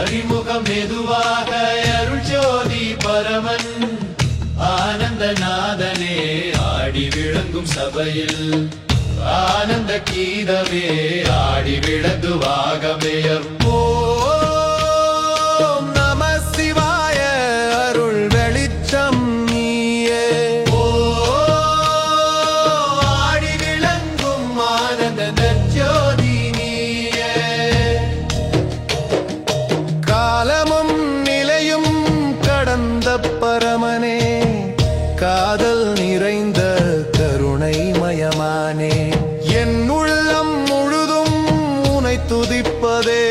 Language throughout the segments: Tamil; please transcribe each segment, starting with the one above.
அறிமுகம் மெதுவாக அருள் ஜோதி பரமன் ஆனந்தநாதனே ஆடி விளங்கும் சபையில் ஆனந்த கீதமே ஆடி விளங்குவாகமேயர் ஓம் நம சிவாய அருள் வெளிச்சம் நீயே ஆடி விளங்கும் ஆனந்த ஜோதி நீயே காலமும் நிலையும் கடந்த பரமனே காதல் நிறைந்த கருணைமயமானே என் உள்ளம் முழுதும் உனை துதிப்பதே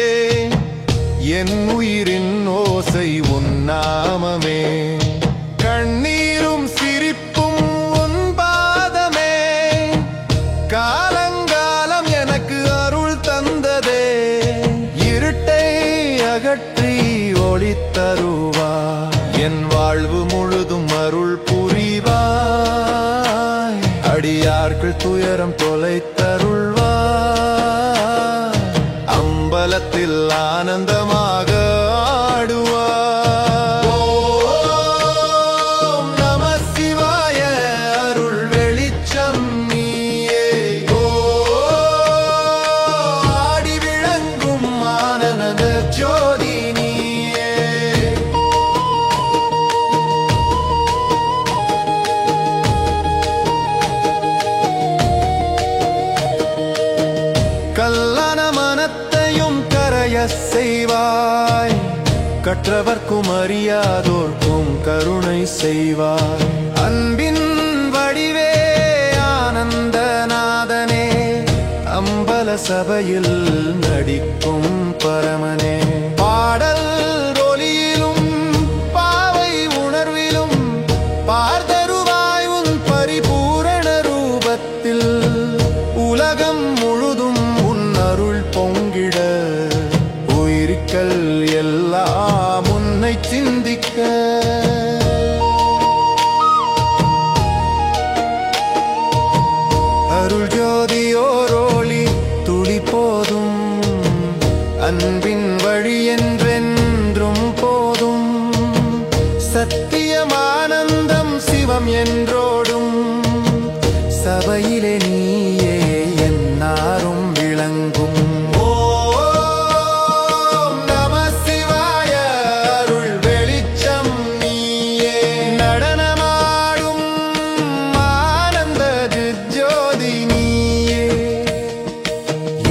என் உயிரின் ஓசை உன் நாமமே கண்ணீரும் சிரிப்பும் உன் பாதமே காலங்காலம் எனக்கு அருள் தந்ததே இருட்டை அகற்றி ஒளி தருவாய் என் வாழ்வு முழுதும் அருள் புரிவாய் அடியார்கள் துயரம் தொலைத்தருள்வாய் அம்பலத்தில் ஆனந்தமாக ஆடுவாய் ஓம் நம சிவாய அருள் வெளிச்சம் நீயே ஆடி விளங்கும் ஆனந்த ஜோதி நீயே கல்லான மனத்தையும் கரைய செய்வாய் கற்றவர்க்கும் அறியாதோர்க்கும் கருணை செய்வாய் அன்பின் வடிவே ஆனந்தநாதனே அம்பல சபையில் நடிக்கும் பரமனே பாடல் ஒலியிலும் பாவை உணர்விலும் பார்த்தருவாய் உன் பரிபூரண ரூபத்தில் உலகம் முழுதும் உன் அருள் பொங்கிட உயிர்கள் எல்லாம் உன்னை சிந்திக்க அருள் ஜோதியோரோளி துளி போதும் அன்பின் வழி என்றென்றும் போதும் சத்தியமானந்தம் சிவம் என்றோடும் சபையிலே நீயே என்னாரும் விளங்கும் ஓம் நம சிவாய அருள் வெளிச்சம் நீயே நடனமாடும் ஆனந்த ஜோதி நீயே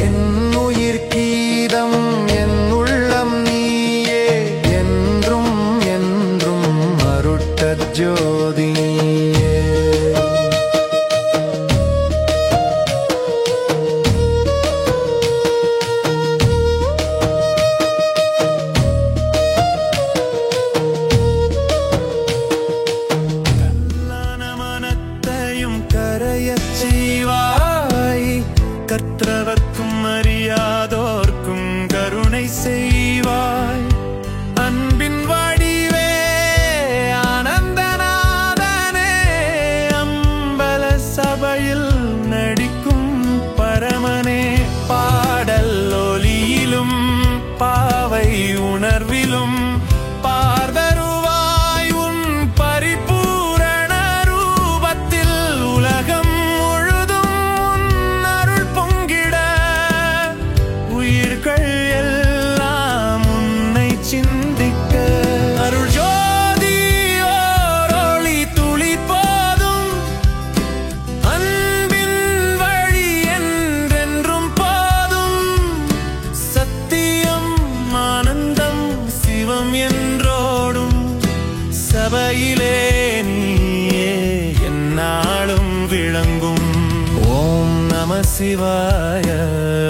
என் உயிர் கீதம் என் உள்ளம் நீயே என்றும் என்றும் அருட்ட ஜோதி நீயே கரையச் செய்வாய் கற்றவர்க்கும் அறியாதோர்க்கும் கருணை செய்வாய் அன்பின் வடிவே ஆனந்தநாதனே அம்பல சபையில் நடிக்கும் பரமனே பாடல் ஒலியிலும் பாவை உணர்விலும் பார்தருவாய் உன் பரிபூரண ரூபத்தில் உலகம் முழுதும் உன் அருள் பொங்கிட உயிர்கள் எல்லாம் உன்னை சிந்திக்க அருள் ஜோதி ஓரொளி துளி போதும் அன்பின் வழி என்றென்றும் போதும் சத்தியம் ஆனந்தம் சிவம் என்றோடும் சபையிலே நீயே என்னாலும் விளங்கும் ஓம் நம சிவாய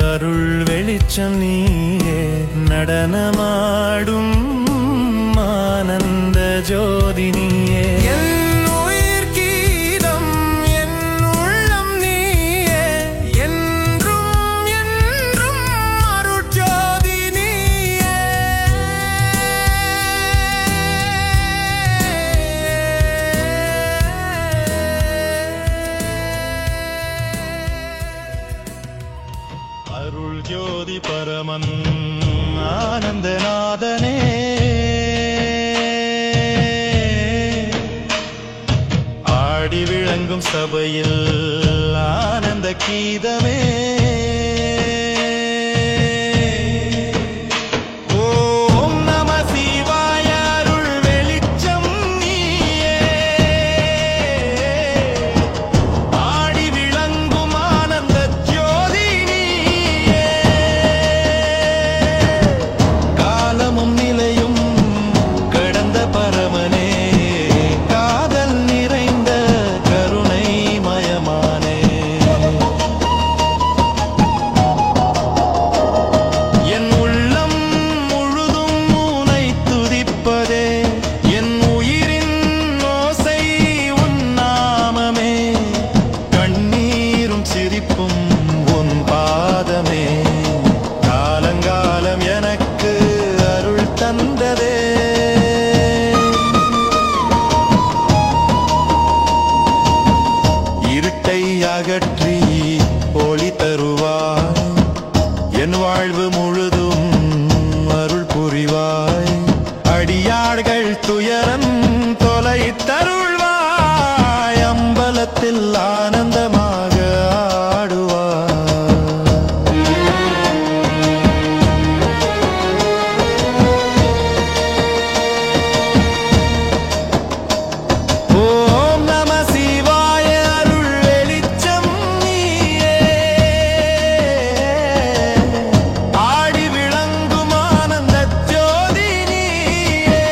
அருள் வெளிச்சம் நீயே நடனமாடும் ஆனந்த ஜோதி நீயே என் உயிர் கீதம் என் உள்ளம் நீயே என்றும் என்றும் அருட்ஜோதி நீயே அருள் ஜோதி பரமன் ஆனந்தநாதனே விளங்கும் சபையில் ஆனந்த கீதமே. ஓம் நம சிவாய அருள் வெளிச்சம் நீயே, ஆடி விளங்கும் ஆனந்த ஜோதி நீயே. காலமும் நிலையும் கடந்த பரமனே, காதல் நிறைந்த கருணை மயமானே. என் உள்ளம் முழுதும் உனை துதிப்பதே, என் உயிரின் ஓசை உன் நாமமே. கண்ணீரும் சிரிப்பும் உன் பாதமே, காலங்காலம் எனக்கு அருள் தந்ததே. இருட்டை அகற்றி ஒளி தருவாய், என் வாழ்வு முழுதும் அருள் புரிவாய். அடியார்கள் துயரம் தொலை தருள்வாய், அம்பலத்தில் ஆனந்தமாக ஆடுவாய். ஓம் நம சிவாய அருள் வெளிச்சம் நீயே, ஆடி விளங்கும் ஆனந்த ஜோதி நீயே.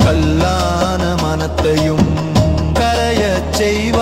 கல்லான மனத்தையும் கரையச் செய்வாய்,